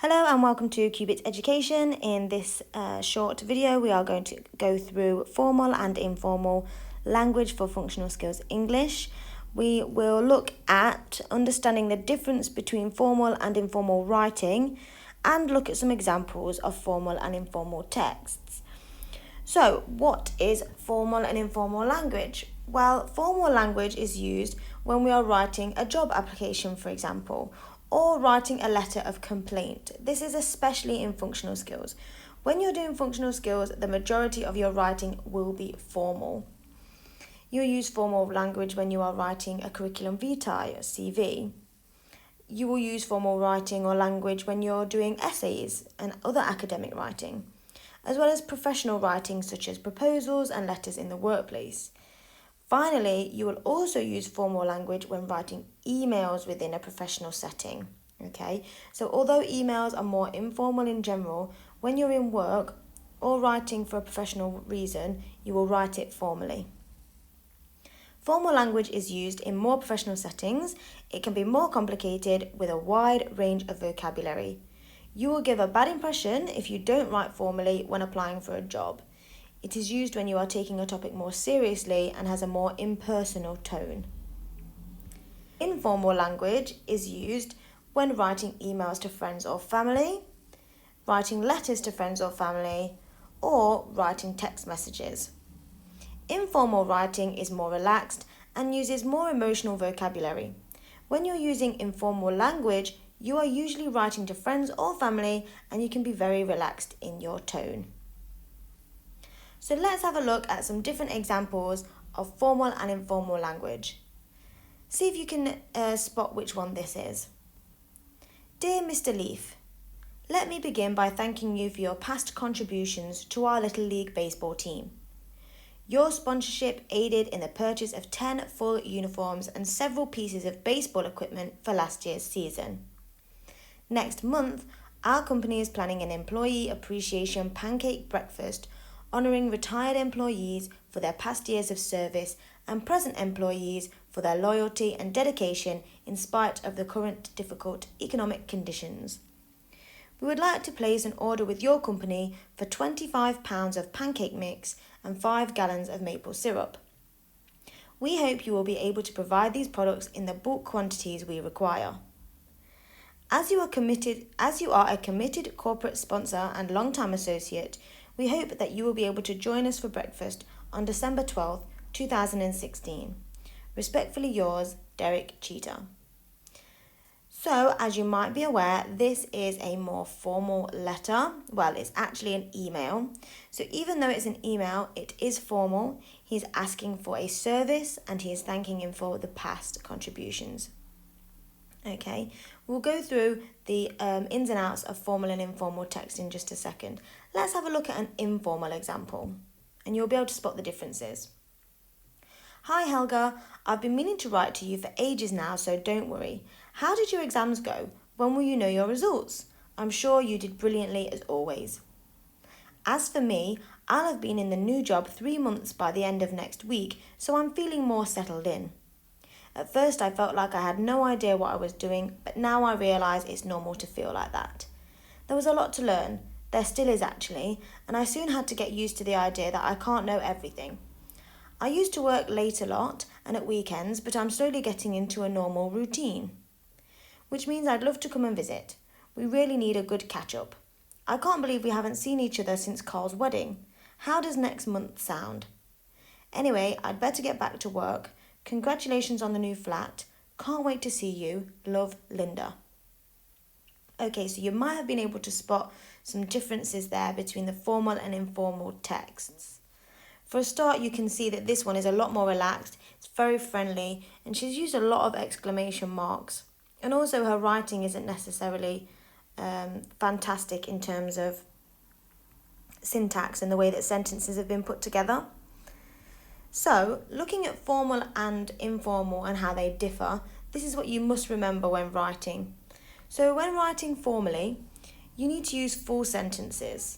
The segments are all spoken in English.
Hello and welcome to Cubit Education. In this short video, we are going to go through formal and informal language for functional skills English. We will look at understanding the difference between formal and informal writing and look at some examples of formal and informal texts. So, what is formal and informal language? Well, formal language is used when we are writing a job application, for example, or writing a letter of complaint. This is especially in functional skills. When you're doing functional skills, the majority of your writing will be formal. You'll use formal language when you are writing a curriculum vitae, a CV. You will use formal writing or language when you're doing essays and other academic writing, as well as professional writing such as proposals and letters in the workplace. Finally, you will also use formal language when writing emails within a professional setting. Okay, so although emails are more informal in general, when you're in work or writing for a professional reason, you will write it formally. Formal language is used in more professional settings. It can be more complicated with a wide range of vocabulary. You will give a bad impression if you don't write formally when applying for a job. It is used when you are taking a topic more seriously and has a more impersonal tone. Informal language is used when writing emails to friends or family, writing letters to friends or family, or writing text messages. Informal writing is more relaxed and uses more emotional vocabulary. When you're using informal language, you are usually writing to friends or family and you can be very relaxed in your tone. So let's have a look at some different examples of formal and informal language. See if you can spot which one this is. Dear Mr. Leaf, let me begin by thanking you for your past contributions to our Little League baseball team. Your sponsorship aided in the purchase of 10 full uniforms and several pieces of baseball equipment for last year's season. Next month, our company is planning an employee appreciation pancake breakfast honouring retired employees for their past years of service and present employees for their loyalty and dedication in spite of the current difficult economic conditions. We would like to place an order with your company for £25 of pancake mix and 5 gallons of maple syrup. We hope you will be able to provide these products in the bulk quantities we require. As you are a committed corporate sponsor and long-time associate, we hope that you will be able to join us for breakfast on December 12th, 2016. Respectfully yours, Derek Cheetah. So, as you might be aware, this is a more formal letter. Well, it's actually an email. So even though it's an email, it is formal. He's asking for a service and he is thanking him for the past contributions. Okay, we'll go through the ins and outs of formal and informal text in just a second. Let's have a look at an informal example, and you'll be able to spot the differences. Hi Helga, I've been meaning to write to you for ages now, so don't worry. How did your exams go? When will you know your results? I'm sure you did brilliantly as always. As for me, I'll have been in the new job 3 months by the end of next week, so I'm feeling more settled in. At first I felt like I had no idea what I was doing, but now I realise it's normal to feel like that. There was a lot to learn, there still is actually, and I soon had to get used to the idea that I can't know everything. I used to work late a lot and at weekends, but I'm slowly getting into a normal routine. Which means I'd love to come and visit. We really need a good catch-up. I can't believe we haven't seen each other since Carl's wedding. How does next month sound? Anyway, I'd better get back to work. Congratulations on the new flat. Can't wait to see you. Love, Linda. Okay, so you might have been able to spot some differences there between the formal and informal texts. For a start, you can see that this one is a lot more relaxed. It's very friendly, and she's used a lot of exclamation marks. And also her writing isn't necessarily fantastic in terms of syntax and the way that sentences have been put together. So, looking at formal and informal and how they differ, this is what you must remember when writing. So when writing formally, you need to use full sentences.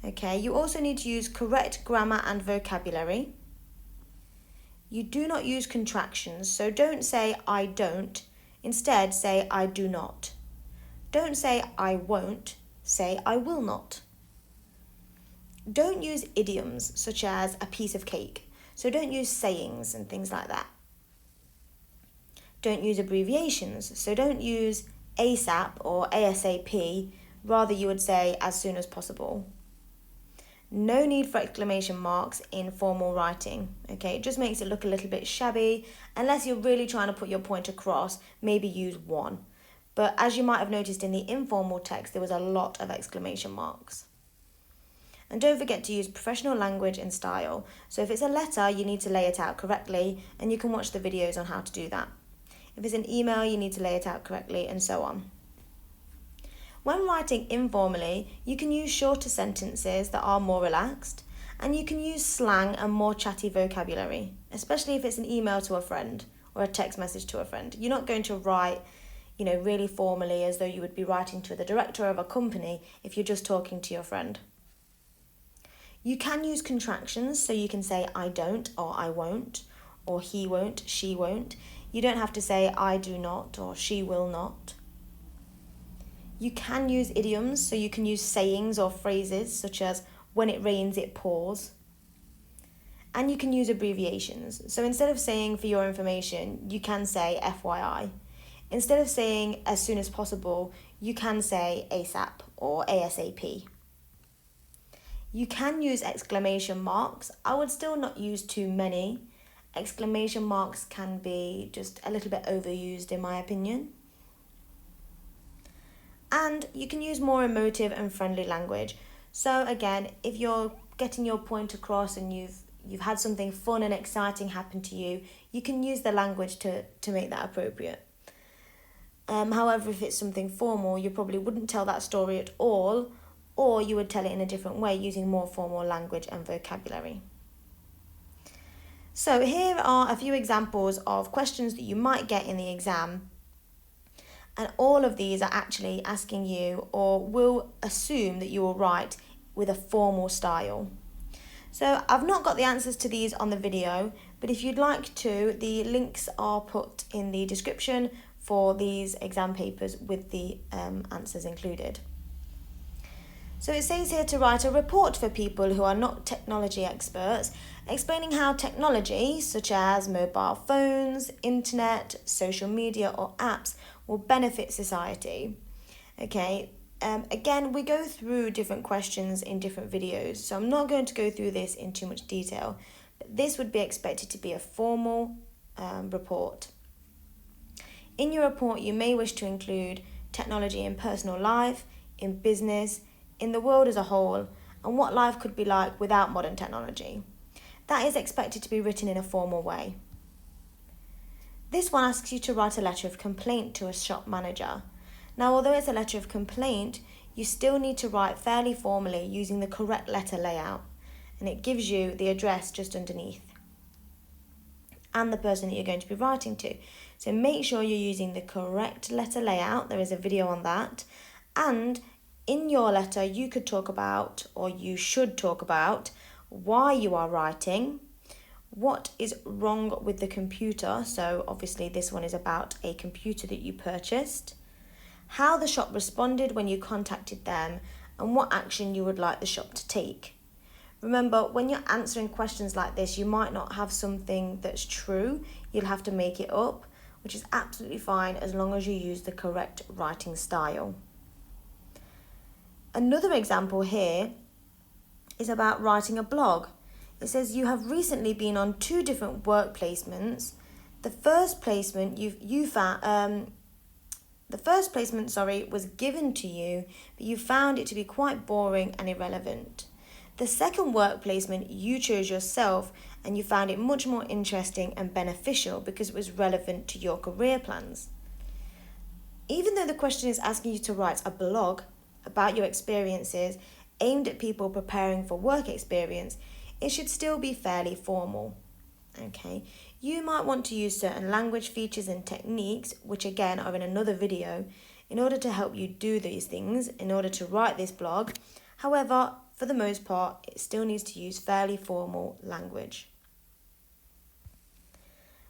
Okay, you also need to use correct grammar and vocabulary. You do not use contractions, so don't say I don't. Instead, say I do not. Don't say I won't, say I will not. Don't use idioms such as a piece of cake. So don't use sayings and things like that. Don't use abbreviations. So don't use ASAP or ASAP. Rather, you would say as soon as possible. No need for exclamation marks in formal writing. Okay, it just makes it look a little bit shabby. Unless you're really trying to put your point across, maybe use one. But as you might have noticed in the informal text, there was a lot of exclamation marks. And don't forget to use professional language and style. So if it's a letter, you need to lay it out correctly, and you can watch the videos on how to do that. If it's an email, you need to lay it out correctly, and so on. When writing informally, you can use shorter sentences that are more relaxed, and you can use slang and more chatty vocabulary, especially if it's an email to a friend or a text message to a friend. You're not going to write, really formally as though you would be writing to the director of a company if you're just talking to your friend. You can use contractions, so you can say I don't or I won't, or he won't, she won't. You don't have to say I do not or she will not. You can use idioms, so you can use sayings or phrases such as when it rains it pours. And you can use abbreviations. So instead of saying for your information, you can say FYI. Instead of saying as soon as possible, you can say ASAP or ASAP. You can use exclamation marks. I would still not use too many. Exclamation marks can be just a little bit overused in my opinion. And you can use more emotive and friendly language. So again, if you're getting your point across and you've had something fun and exciting happen to you, you can use the language to make that appropriate. However, if it's something formal, you probably wouldn't tell that story at all, or you would tell it in a different way using more formal language and vocabulary. So here are a few examples of questions that you might get in the exam. And all of these are actually asking you or will assume that you will write with a formal style. So I've not got the answers to these on the video, but if you'd like to, the links are put in the description for these exam papers with the answers included. So it says here to write a report for people who are not technology experts, explaining how technology, such as mobile phones, internet, social media or apps, will benefit society. Okay, again, we go through different questions in different videos, so I'm not going to go through this in too much detail, but this would be expected to be a formal report. In your report, you may wish to include technology in personal life, in business, in the world as a whole, and what life could be like without modern technology. That is expected to be written in a formal way. This one asks you to write a letter of complaint to a shop manager. Now, although it's a letter of complaint, you still need to write fairly formally using the correct letter layout, and it gives you the address just underneath and the person that you're going to be writing to. So make sure you're using the correct letter layout. There is a video on that. And in your letter, you could talk about, or you should talk about, why you are writing, what is wrong with the computer. So obviously this one is about a computer that you purchased, how the shop responded when you contacted them, and what action you would like the shop to take. Remember, when you're answering questions like this, you might not have something that's true. You'll have to make it up, which is absolutely fine as long as you use the correct writing style. Another example here is about writing a blog. It says you have recently been on 2 different work placements. The first placement was given to you, but you found it to be quite boring and irrelevant. The second work placement you chose yourself, and you found it much more interesting and beneficial because it was relevant to your career plans. Even though the question is asking you to write a blog about your experiences aimed at people preparing for work experience, it should still be fairly formal. Okay, you might want to use certain language features and techniques, which again are in another video, in order to help you do these things, in order to write this blog. However, for the most part, it still needs to use fairly formal language.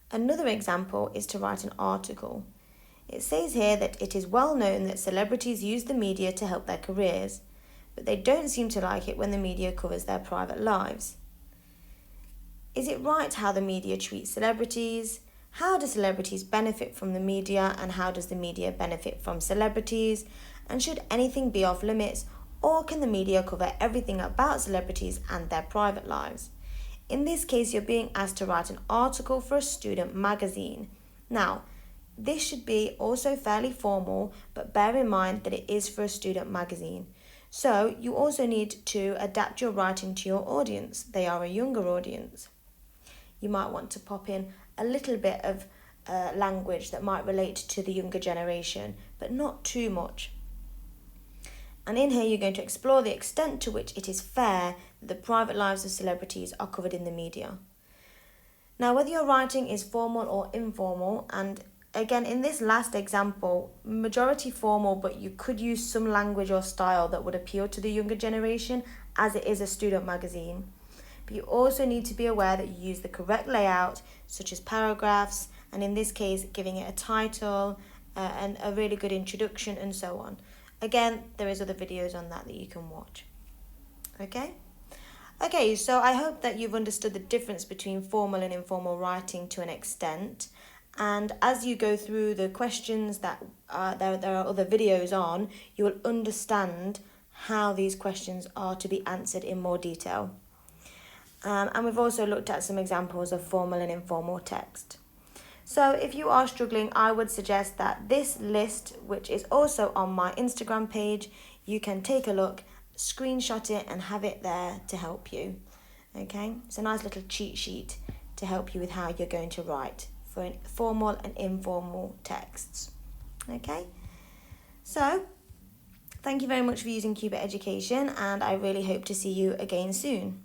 Another example is to write an article. It says here that it is well known that celebrities use the media to help their careers, but they don't seem to like it when the media covers their private lives. Is it right how the media treats celebrities? How do celebrities benefit from the media, and how does the media benefit from celebrities? And should anything be off limits, or can the media cover everything about celebrities and their private lives? In this case, you're being asked to write an article for a student magazine. Now, this should be also fairly formal, but bear in mind that it is for a student magazine. So you also need to adapt your writing to your audience. They are a younger audience. You might want to pop in a little bit of language that might relate to the younger generation, but not too much. And in here you're going to explore the extent to which it is fair that the private lives of celebrities are covered in the media. Now, whether your writing is formal or informal, and again, in this last example, majority formal, but you could use some language or style that would appeal to the younger generation, as it is a student magazine. But you also need to be aware that you use the correct layout, such as paragraphs, and in this case, giving it a title and a really good introduction and so on. Again, there is other videos on that you can watch. Okay, so I hope that you've understood the difference between formal and informal writing to an extent. And as you go through the questions that there are other videos on, you will understand how these questions are to be answered in more detail. And we've also looked at some examples of formal and informal text. So if you are struggling, I would suggest that this list, which is also on my Instagram page, you can take a look, screenshot it and have it there to help you. Okay, it's a nice little cheat sheet to help you with how you're going to write for formal and informal texts. Okay, so thank you very much for using Cuba Education, and I really hope to see you again soon.